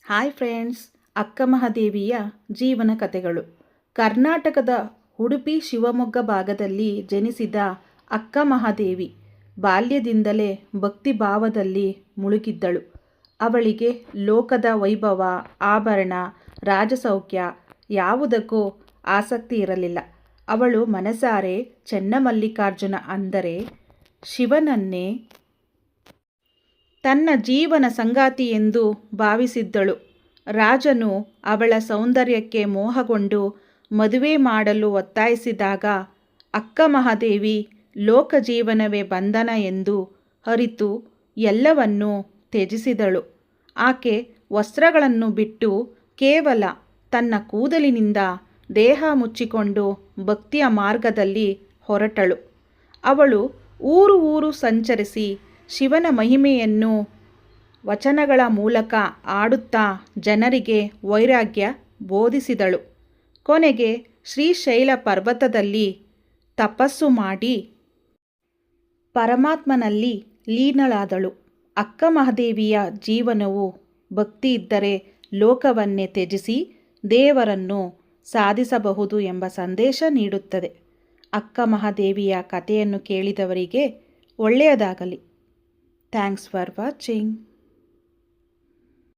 Hi friends, ಅಕ್ಕ ಮಹಾದೇವಿಯ ಜೀವನ ಕಥೆಗಳು. ಕರ್ನಾಟಕದ ಉಡುಪಿ ಶಿವಮೊಗ್ಗ ಭಾಗದಲ್ಲಿ ಜನಿಸಿದ ಅಕ್ಕ ಮಹಾದೇವಿ ಬಾಲ್ಯದಿಂದಲೇ ಭಕ್ತಿ ಭಾವದಲ್ಲಿ ಮುಳುಗಿದ್ದಳು. ಅವಳಿಗೆ ಲೋಕದ ವೈಭವ, ಆಭರಣ, ರಾಜಸೌಖ್ಯ ಯಾವುದಕ್ಕೂ ಆಸಕ್ತಿ ಇರಲಿಲ್ಲ. ಅವಳು ಮನಸಾರೆ ಚೆನ್ನಮಲ್ಲಿಕಾರ್ಜುನ ಅಂದರೆ ಶಿವನನ್ನೇ ತನ್ನ ಜೀವನ ಸಂಗಾತಿ ಎಂದು ಭಾವಿಸಿದ್ದಳು. ರಾಜನು ಅವಳ ಸೌಂದರ್ಯಕ್ಕೆ ಮೋಹಗೊಂಡು ಮದುವೆ ಮಾಡಲು ಒತ್ತಾಯಿಸಿದಾಗ ಅಕ್ಕ ಮಹಾದೇವಿ ಲೋಕ ಜೀವನವೇ ಬಂಧನ ಎಂದು ಅರಿತು ಎಲ್ಲವನ್ನೂ ತ್ಯಜಿಸಿದಳು. ಆಕೆ ವಸ್ತ್ರಗಳನ್ನು ಬಿಟ್ಟು ಕೇವಲ ತನ್ನ ಕೂದಲಿನಿಂದ ದೇಹ ಮುಚ್ಚಿಕೊಂಡು ಭಕ್ತಿಯ ಮಾರ್ಗದಲ್ಲಿ ಹೊರಟಳು. ಅವಳು ಊರು ಊರು ಸಂಚರಿಸಿ ಶಿವನ ಮಹಿಮೆಯನ್ನು ವಚನಗಳ ಮೂಲಕ ಆಡುತ್ತಾ ಜನರಿಗೆ ವೈರಾಗ್ಯ ಬೋಧಿಸಿದಳು. ಕೊನೆಗೆ ಶ್ರೀಶೈಲ ಪರ್ವತದಲ್ಲಿ ತಪಸ್ಸು ಮಾಡಿ ಪರಮಾತ್ಮನಲ್ಲಿ ಲೀನಳಾದಳು. ಅಕ್ಕ ಮಹಾದೇವಿಯ ಜೀವನವು ಭಕ್ತಿ ಇದ್ದರೆ ಲೋಕವನ್ನೇ ತ್ಯಜಿಸಿ ದೇವರನ್ನು ಸಾಧಿಸಬಹುದು ಎಂಬ ಸಂದೇಶ ನೀಡುತ್ತದೆ. ಅಕ್ಕ ಮಹಾದೇವಿಯ ಕಥೆಯನ್ನು ಕೇಳಿದವರಿಗೆ ಒಳ್ಳೆಯದಾಗಲಿ. Thanks for watching.